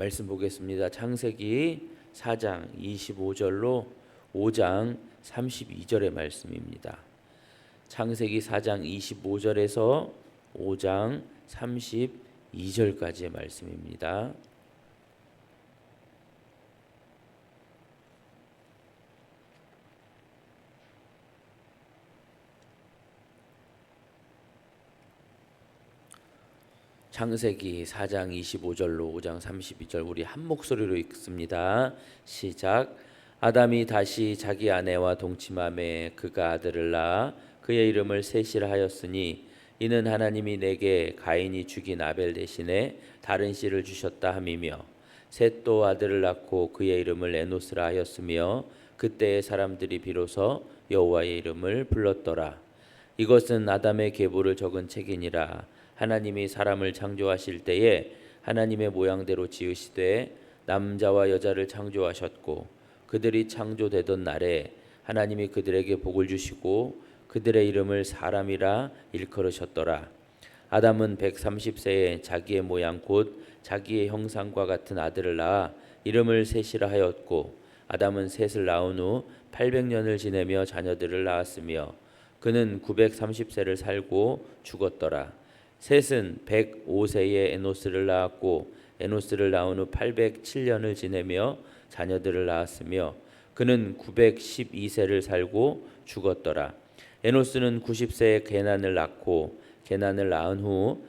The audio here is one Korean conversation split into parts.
말씀 보겠습니다. 창세기 4장 25절로 5장 32절의 말씀입니다. 창세기 4장 25절에서 5장 32절까지의 말씀입니다. 창세기 4장 25절로 5장 32절 우리 한 목소리로 읽습니다. 시작. 아담이 다시 자기 아내와 동침하매 그가 아들을 낳아 그의 이름을 셋이라 하였으니 이는 하나님이 내게 가인이 죽인 아벨 대신에 다른 씨를 주셨다 함이며 셋도 아들을 낳고 그의 이름을 에노스라 하였으며 그때의 사람들이 비로소 여호와의 이름을 불렀더라. 이것은 아담의 계보를 적은 책이니라. 하나님이 사람을 창조하실 때에 하나님의 모양대로 지으시되 남자와 여자를 창조하셨고 그들이 창조되던 날에 하나님이 그들에게 복을 주시고 그들의 이름을 사람이라 일컬으셨더라. 아담은 130세에 자기의 모양 곧 자기의 형상과 같은 아들을 낳아 이름을 셋이라 하였고 아담은 셋을 낳은 후 800년을 지내며 자녀들을 낳았으며 그는 930세를 살고 죽었더라. 셋은 105세에 에노스를 낳았고 에노스를 낳은 후 807년을 지내며 자녀들을 낳았으며 그는 912세를 살고 죽었더라. 에노스는 90세에 게난을 낳고 게난을 낳은 후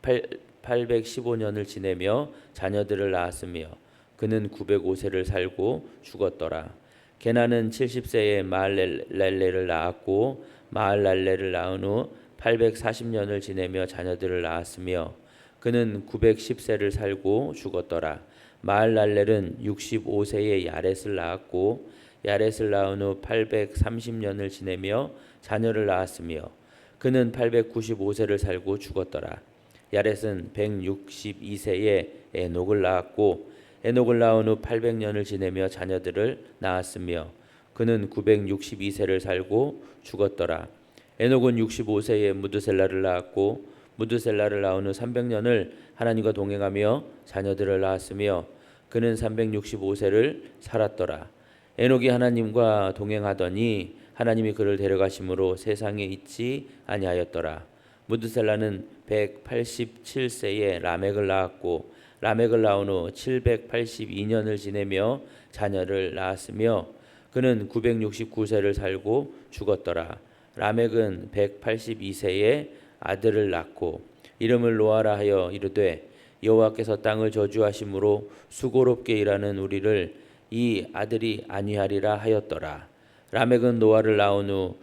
815년을 지내며 자녀들을 낳았으며 그는 905세를 살고 죽었더라. 게난은 70세에 마할랄레를 낳았고 마할랄레를 낳은 후 840년을 지내며 자녀들을 낳았으며 그는 910세를 살고 죽었더라. 마할랄렐은 65세에 야렛을 낳았고 야렛을 낳은 후 830년을 지내며 자녀를 낳았으며 그는 895세를 살고 죽었더라. 야렛은 162세에 에녹을 낳았고 에녹을 낳은 후 800년을 지내며 자녀들을 낳았으며 그는 962세를 살고 죽었더라. 에녹은 65세에 무드셀라를 낳았고 무드셀라를 낳은 후 300년을 하나님과 동행하며 자녀들을 낳았으며 그는 365세를 살았더라. 에녹이 하나님과 동행하더니 하나님이 그를 데려가심으로 세상에 있지 아니하였더라. 무드셀라는 187세에 라멕을 낳았고 라멕을 낳은 후 782년을 지내며 자녀를 낳았으며 그는 969세를 살고 죽었더라. 라멕은 182세에 아들을 낳고 이름을 노아라 하여 이르되 여호와께서 땅을 저주하심으로 수고롭게 일하는 우리를 이 아들이 안위하리라 하였더라. 라멕은 노아를 낳은 후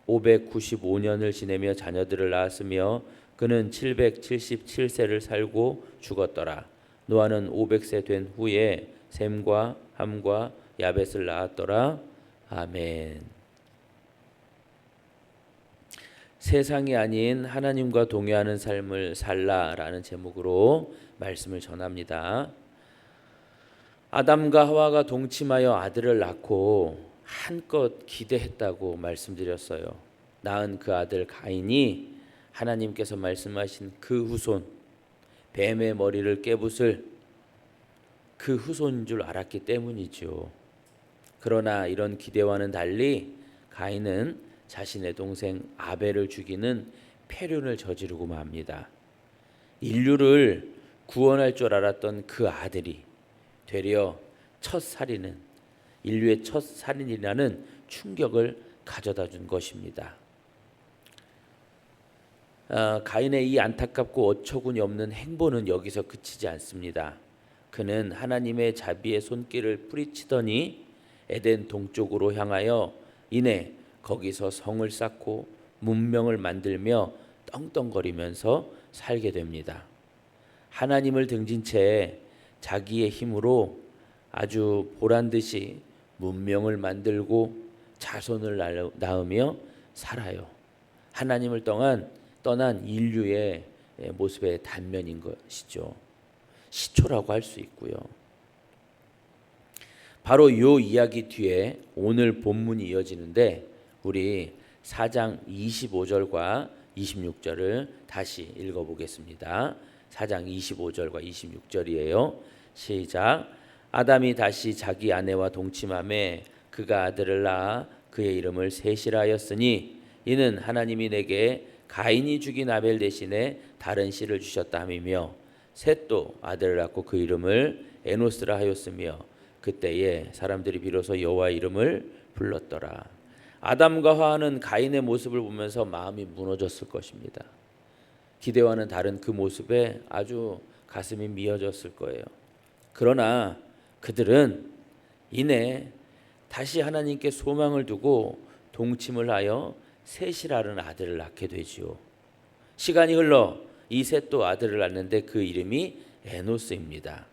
595년을 지내며 자녀들을 낳았으며 그는 777세를 살고 죽었더라. 노아는 500세 된 후에 셈과 함과 야벳을 낳았더라. 아멘. 세상이 아닌 하나님과 동행하는 삶을 살라라는 제목으로 말씀을 전합니다. 아담과 하와가 동침하여 아들을 낳고 한껏 기대했다고 말씀드렸어요. 낳은 그 아들 가인이 하나님께서 말씀하신 그 후손, 뱀의 머리를 깨부술 그 후손인 줄 알았기 때문이죠. 그러나 이런 기대와는 달리 가인은 자신의 동생 아벨을 죽이는 패륜을 저지르고 맙니다. 인류를 구원할 줄 알았던 그 아들이 되려 첫 살인은 인류의 첫 살인이라는 충격을 가져다 준 것입니다. 가인의 이 안타깝고 어처구니 없는 행보는 여기서 그치지 않습니다. 그는 하나님의 자비의 손길을 뿌리치더니 에덴 동쪽으로 향하여 이내 거기서 성을 쌓고 문명을 만들며 떵떵거리면서 살게 됩니다. 하나님을 등진 채 자기의 힘으로 아주 보란듯이 문명을 만들고 자손을 낳으며 살아요. 하나님을 떠난 인류의 모습의 단면인 것이죠. 시초라고 할 수 있고요. 바로 이 이야기 뒤에 오늘 본문이 이어지는데 우리 4장 25절과 26절을 다시 읽어보겠습니다. 4장 25절과 26절이에요. 시작. 아담이 다시 자기 아내와 동침하매 그가 아들을 낳아 그의 이름을 셋이라 하였으니 이는 하나님이 내게 가인이 죽인 아벨 대신에 다른 씨를 주셨다 함이며 셋도 아들을 낳고 그 이름을 에노스라 하였으며 그때에 사람들이 비로소 여호와 이름을 불렀더라. 아담과 하와는 가인의 모습을 보면서 마음이 무너졌을 것입니다. 기대와는 다른 그 모습에 아주 가슴이 미어졌을 거예요. 그러나 그들은 이내 다시 하나님께 소망을 두고 동침을 하여 셋이라는 아들을 낳게 되지요. 시간이 흘러 이 셋도 아들을 낳는데 그 이름이 에노스입니다.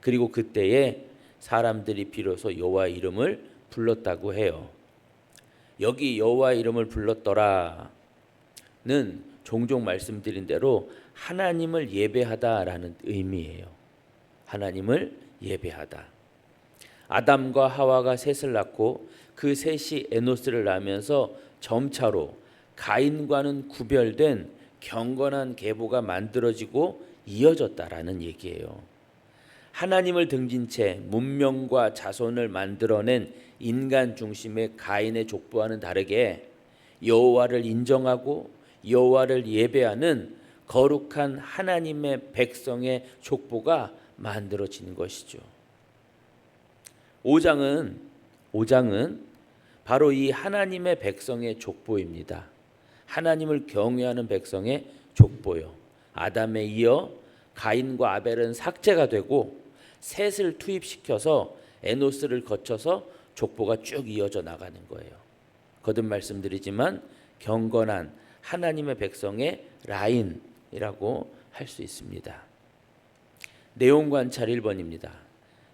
그리고 그때에 사람들이 비로소 여호와 이름을 불렀다고 해요. 여기 여호와 이름을 불렀더라는 종종 말씀드린 대로 하나님을 예배하다라는 의미예요. 하나님을 예배하다. 아담과 하와가 셋을 낳고 그 셋이 에노스를 낳으면서 점차로 가인과는 구별된 경건한 계보가 만들어지고 이어졌다라는 얘기예요. 하나님을 등진 채 문명과 자손을 만들어낸 인간 중심의 가인의 족보와는 다르게 여호와를 인정하고 여호와를 예배하는 거룩한 하나님의 백성의 족보가 만들어지는 것이죠. 5장은 바로 이 하나님의 백성의 족보입니다. 하나님을 경외하는 백성의 족보요. 아담에 이어 가인과 아벨은 삭제가 되고 셋을 투입시켜서 에노스를 거쳐서 족보가 쭉 이어져 나가는 거예요. 거듭 말씀드리지만 경건한 하나님의 백성의 라인이라고 할 수 있습니다. 내용 관찰 1번입니다.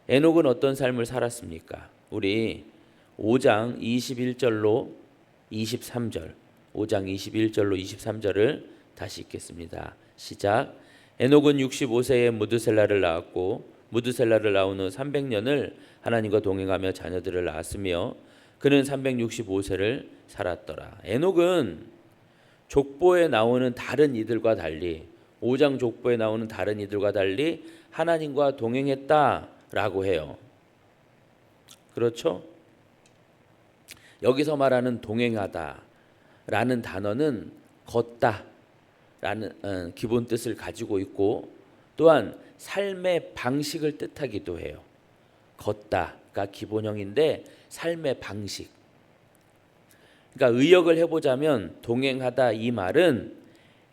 에녹은 어떤 삶을 살았습니까? 우리 5장 21절로 23절, 5장 21절로 23절을 다시 읽겠습니다. 시작. 에녹은 65세에 무드셀라를 낳았고 무드셀라를 낳은 후 300년을 하나님과 동행하며 자녀들을 낳았으며 그는 365세를 살았더라. 에녹은 족보에 나오는 다른 이들과 달리 5장 족보에 나오는 다른 이들과 달리 하나님과 동행했다라고 해요. 그렇죠? 여기서 말하는 동행하다라는 단어는 걷다라는 기본 뜻을 가지고 있고 또한 삶의 방식을 뜻하기도 해요. 걷다가 기본형인데 삶의 방식. 그러니까 의역을 해보자면 동행하다 이 말은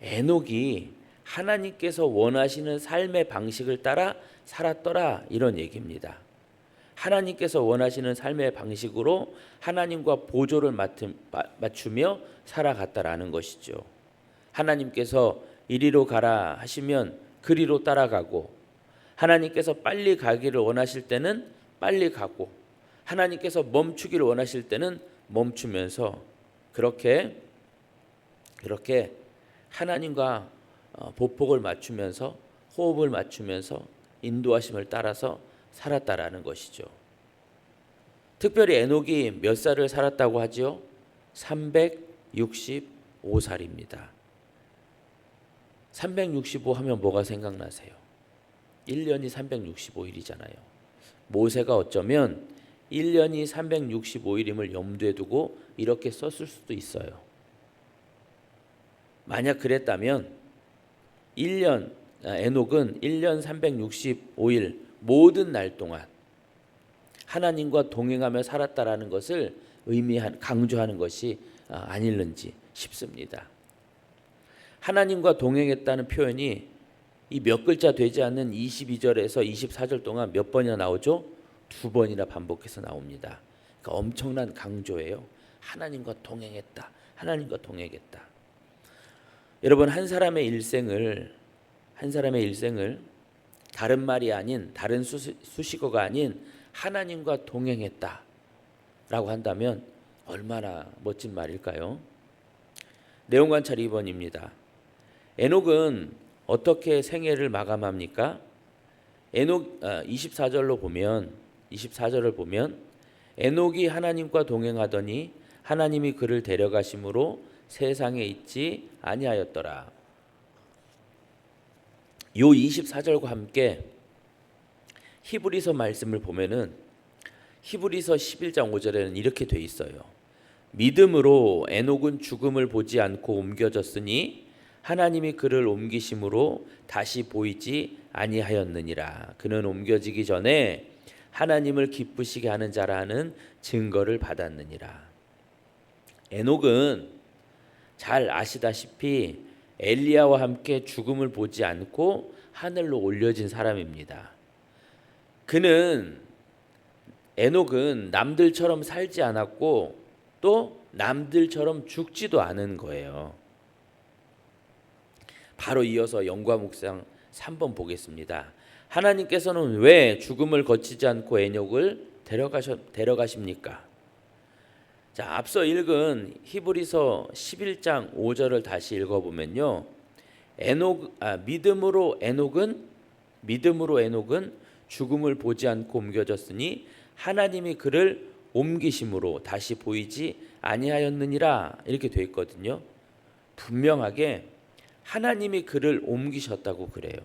에녹이 하나님께서 원하시는 삶의 방식을 따라 살았더라 이런 얘기입니다. 하나님께서 원하시는 삶의 방식으로 하나님과 보조를 맞추며 살아갔다라는 것이죠. 하나님께서 이리로 가라 하시면 그리로 따라가고 하나님께서 빨리 가기를 원하실 때는 빨리 가고 하나님께서 멈추기를 원하실 때는 멈추면서 그렇게 하나님과 보폭을 맞추면서 호흡을 맞추면서 인도하심을 따라서 살았다라는 것이죠. 특별히 에녹이 몇 살을 살았다고 하죠? 365살입니다. 365 하면 뭐가 생각나세요? 1년이 365일이잖아요. 모세가 어쩌면 1년이 365일임을 염두에 두고 이렇게 썼을 수도 있어요. 만약 그랬다면 에녹은 1년 365일 모든 날 동안 하나님과 동행하며 살았다라는 것을 강조하는 것이 아닐는지 싶습니다. 하나님과 동행했다는 표현이 이 몇 글자 되지 않는 22절에서 24절 동안 몇 번이나 나오죠? 2번이나 반복해서 나옵니다. 그러니까 엄청난 강조예요. 하나님과 동행했다. 하나님과 동행했다. 여러분 한 사람의 일생을 다른 말이 아닌 다른 수식어가 아닌 하나님과 동행했다라고 한다면 얼마나 멋진 말일까요? 내용 관찰 2번입니다. 에녹은 어떻게 생애를 마감합니까? 에녹 24절을 보면 에녹이 하나님과 동행하더니 하나님이 그를 데려가심으로 세상에 있지 아니하였더라. 요 24절과 함께 히브리서 말씀을 보면은 히브리서 11장 5절에는 이렇게 돼 있어요. 믿음으로 에녹은 죽음을 보지 않고 옮겨졌으니 하나님이 그를 옮기심으로 다시 보이지 아니하였느니라. 그는 옮겨지기 전에 하나님을 기쁘시게 하는 자라는 증거를 받았느니라. 에녹은 잘 아시다시피 엘리야와 함께 죽음을 보지 않고 하늘로 올려진 사람입니다. 에녹은 남들처럼 살지 않았고 또 남들처럼 죽지도 않은 거예요. 바로 이어서 영과 묵상 3번 보겠습니다. 하나님께서는 왜 죽음을 거치지 않고 에녹을 데려가십니까? 자, 앞서 읽은 히브리서 11장 5절을 다시 읽어보면요. 믿음으로 에녹은 죽음을 보지 않고 옮겨졌으니 하나님이 그를 옮기심으로 다시 보이지 아니하였느니라 이렇게 되어 있거든요. 분명하게 하나님이 그를 옮기셨다고 그래요.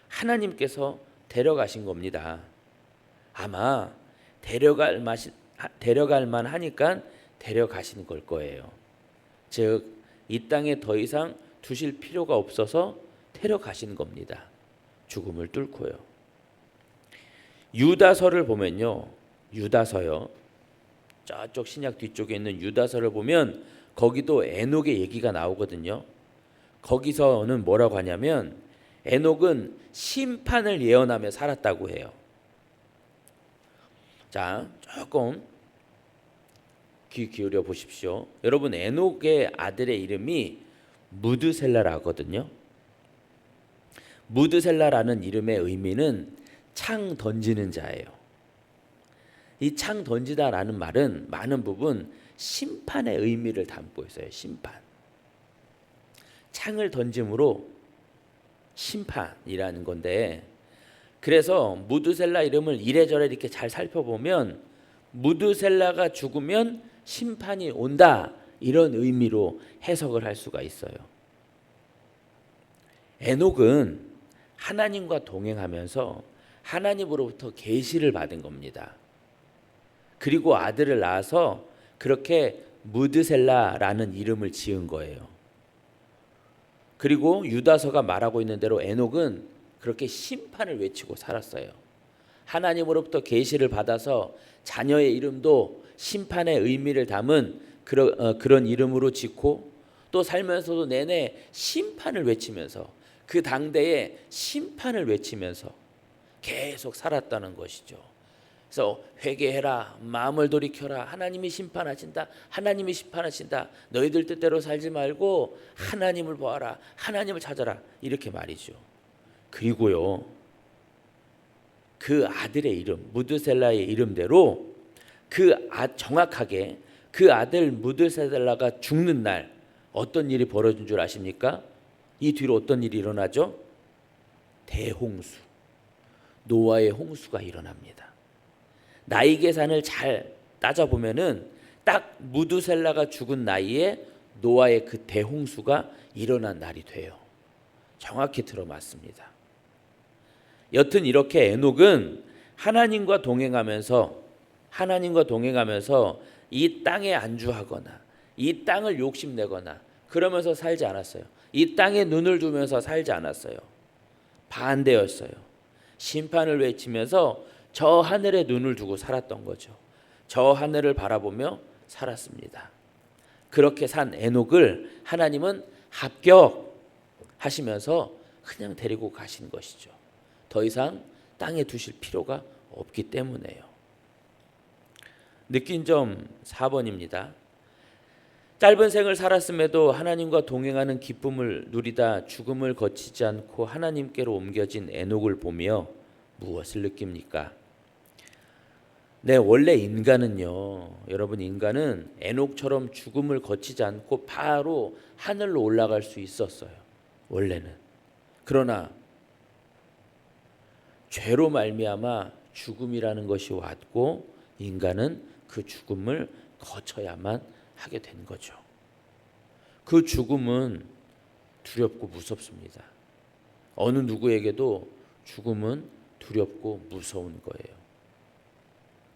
하나님께서 데려가신 겁니다. 아마 데려갈 만하니까 데려가시는 걸 거예요. 즉, 이 땅에 더 이상 두실 필요가 없어서 데려가시는 겁니다. 죽음을 뚫고요. 유다서를 보면요. 유다서요. 저쪽 신약 뒤쪽에 있는 유다서를 보면 거기도 에녹의 얘기가 나오거든요. 거기서는 뭐라고 하냐면 에녹은 심판을 예언하며 살았다고 해요. 자, 조금 귀 기울여 보십시오. 여러분, 에녹의 아들의 이름이 무드셀라라거든요. 무드셀라라는 이름의 의미는 창 던지는 자예요. 이 창 던지다라는 말은 많은 부분 심판의 의미를 담고 있어요. 심판. 창을 던짐으로 심판이라는 건데, 그래서 무드셀라 이름을 이래저래 이렇게 잘 살펴보면 무드셀라가 죽으면 심판이 온다, 이런 의미로 해석을 할 수가 있어요. 에녹은 하나님과 동행하면서 하나님으로부터 계시를 받은 겁니다. 그리고 아들을 낳아서 그렇게 무드셀라라는 이름을 지은 거예요. 그리고 유다서가 말하고 있는 대로 에녹은 그렇게 심판을 외치고 살았어요. 하나님으로부터 계시를 받아서 자녀의 이름도 심판의 의미를 담은 그런 이름으로 짓고, 또 살면서도 내내 심판을 외치면서, 그 당대에 심판을 외치면서 계속 살았다는 것이죠. 그래서 회개해라, 마음을 돌이켜라, 하나님이 심판하신다, 하나님이 심판하신다, 너희들 뜻대로 살지 말고 하나님을 보아라, 하나님을 찾아라, 이렇게 말이죠. 그리고요, 그 아들의 이름, 무드셀라의 이름대로 정확하게 그 아들 무드셀라가 죽는 날 어떤 일이 벌어진 줄 아십니까? 이 뒤로 어떤 일이 일어나죠? 대홍수, 노아의 홍수가 일어납니다. 나이 계산을 잘 따져보면은 딱 무드셀라가 죽은 나이에 노아의 그 대홍수가 일어난 날이 돼요. 정확히 들어맞습니다. 여튼 이렇게 에녹은 하나님과 동행하면서 이 땅에 안주하거나 이 땅을 욕심내거나 그러면서 살지 않았어요. 이 땅에 눈을 두면서 살지 않았어요. 반대였어요. 심판을 외치면서 저 하늘에 눈을 두고 살았던 거죠. 저 하늘을 바라보며 살았습니다. 그렇게 산 에녹을 하나님은 합격하시면서 그냥 데리고 가신 것이죠. 더 이상 땅에 두실 필요가 없기 때문에요. 느낀 점 4번입니다. 짧은 생을 살았음에도 하나님과 동행하는 기쁨을 누리다 죽음을 거치지 않고 하나님께로 옮겨진 에녹을 보며 무엇을 느낍니까? 네, 원래 여러분, 인간은 에녹처럼 죽음을 거치지 않고 바로 하늘로 올라갈 수 있었어요. 원래는. 그러나 죄로 말미암아 죽음이라는 것이 왔고 인간은 그 죽음을 거쳐야만 하게 된 거죠. 그 죽음은 두렵고 무섭습니다. 어느 누구에게도 죽음은 두렵고 무서운 거예요.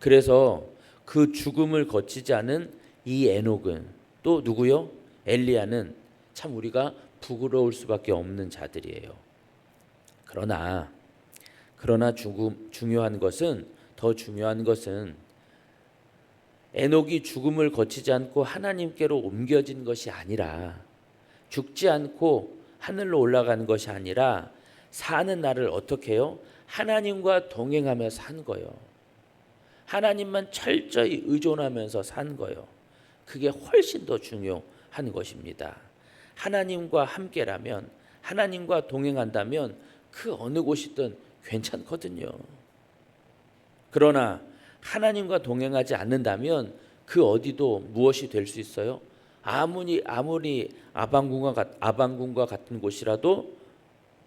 그래서 그 죽음을 거치지 않은 이 에녹은 또 누구요? 엘리야는 참 우리가 부끄러울 수밖에 없는 자들이에요. 그러나 중요한 것은 에녹이 죽음을 거치지 않고 하나님께로 옮겨진 것이 아니라, 죽지 않고 하늘로 올라간 것이 아니라 사는 날을 어떻게 해요? 하나님과 동행하며 산 거예요. 하나님만 철저히 의존하면서 산 거예요. 그게 훨씬 더 중요한 것입니다. 하나님과 함께라면, 하나님과 동행한다면 그 어느 곳이든 괜찮거든요. 그러나 하나님과 동행하지 않는다면 그 어디도 무엇이 될 수 있어요? 아무리 아방궁과 같은 곳이라도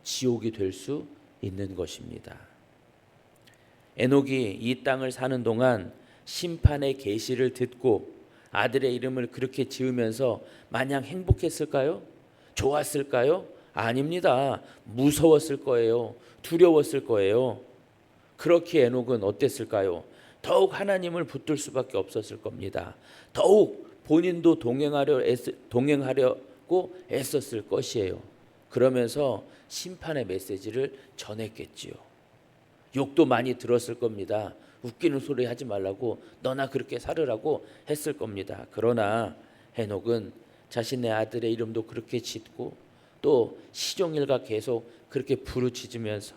지옥이 될 수 있는 것입니다. 에녹이 이 땅을 사는 동안 심판의 계시를 듣고 아들의 이름을 그렇게 지으면서 마냥 행복했을까요? 좋았을까요? 아닙니다. 무서웠을 거예요. 두려웠을 거예요. 그렇게 에녹은 어땠을까요? 더욱 하나님을 붙들 수밖에 없었을 겁니다. 더욱 본인도 동행하려고 애썼을 것이에요. 그러면서 심판의 메시지를 전했겠지요. 욕도 많이 들었을 겁니다. 웃기는 소리 하지 말라고, 너나 그렇게 살으라고 했을 겁니다. 그러나 에녹은 자신의 아들의 이름도 그렇게 짓고 또 시종일관 계속 그렇게 부르짖으면서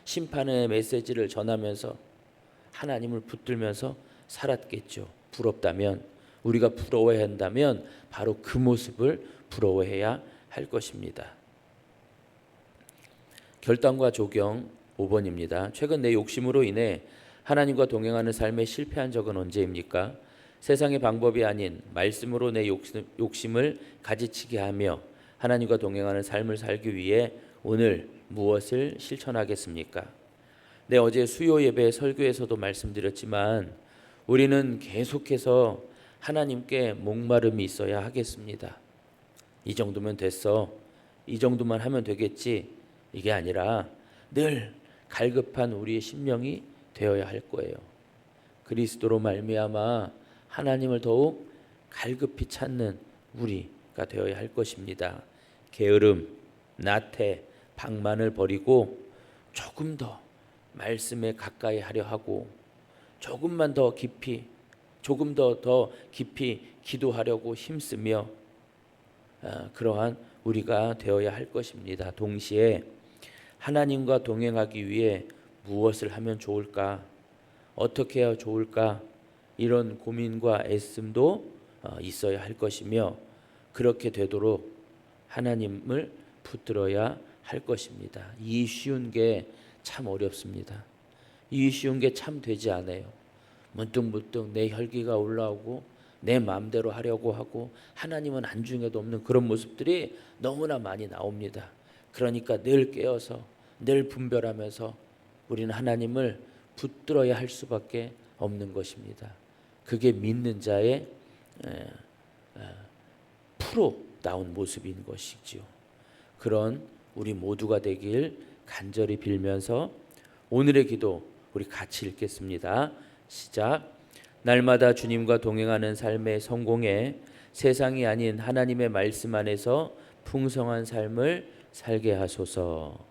심판의 메시지를 전하면서 하나님을 붙들면서 살았겠죠. 부럽다면, 우리가 부러워야 한다면 바로 그 모습을 부러워해야 할 것입니다. 결단과 조경 5번입니다. 최근 내 욕심으로 인해 하나님과 동행하는 삶에 실패한 적은 언제입니까? 세상의 방법이 아닌 말씀으로 내 욕심을 가지치게 하며 하나님과 동행하는 삶을 살기 위해 오늘 무엇을 실천하겠습니까? 네, 어제 수요 예배 설교에서도 말씀드렸지만 우리는 계속해서 하나님께 목마름이 있어야 하겠습니다. 이 정도면 됐어, 이 정도만 하면 되겠지, 이게 아니라 늘 갈급한 우리의 심령이 되어야 할 거예요. 그리스도로 말미암아 하나님을 더욱 갈급히 찾는 우리가 되어야 할 것입니다. 게으름, 나태, 방만을 버리고 조금 더 말씀에 가까이 하려 하고 조금 더 깊이 기도하려고 힘쓰며 그러한 우리가 되어야 할 것입니다. 동시에 하나님과 동행하기 위해 무엇을 하면 좋을까? 어떻게 해야 좋을까? 이런 고민과 애씀도 있어야 할 것이며 그렇게 되도록 하나님을 붙들어야 할 것입니다. 이 쉬운 게 참 어렵습니다. 이 쉬운 게 참 되지 않아요. 문득문득 내 혈기가 올라오고 내 마음대로 하려고 하고 하나님은 안중에도 없는 그런 모습들이 너무나 많이 나옵니다. 그러니까 늘 깨어서 늘 분별하면서 우리는 하나님을 붙들어야 할 수밖에 없는 것입니다. 그게 믿는 자의 프로다운 모습인 것이지요. 그런 우리 모두가 되길 간절히 빌면서 오늘의 기도 우리 같이 읽겠습니다. 시작. 날마다 주님과 동행하는 삶의 성공에 세상이 아닌 하나님의 말씀 안에서 풍성한 삶을 살게 하소서.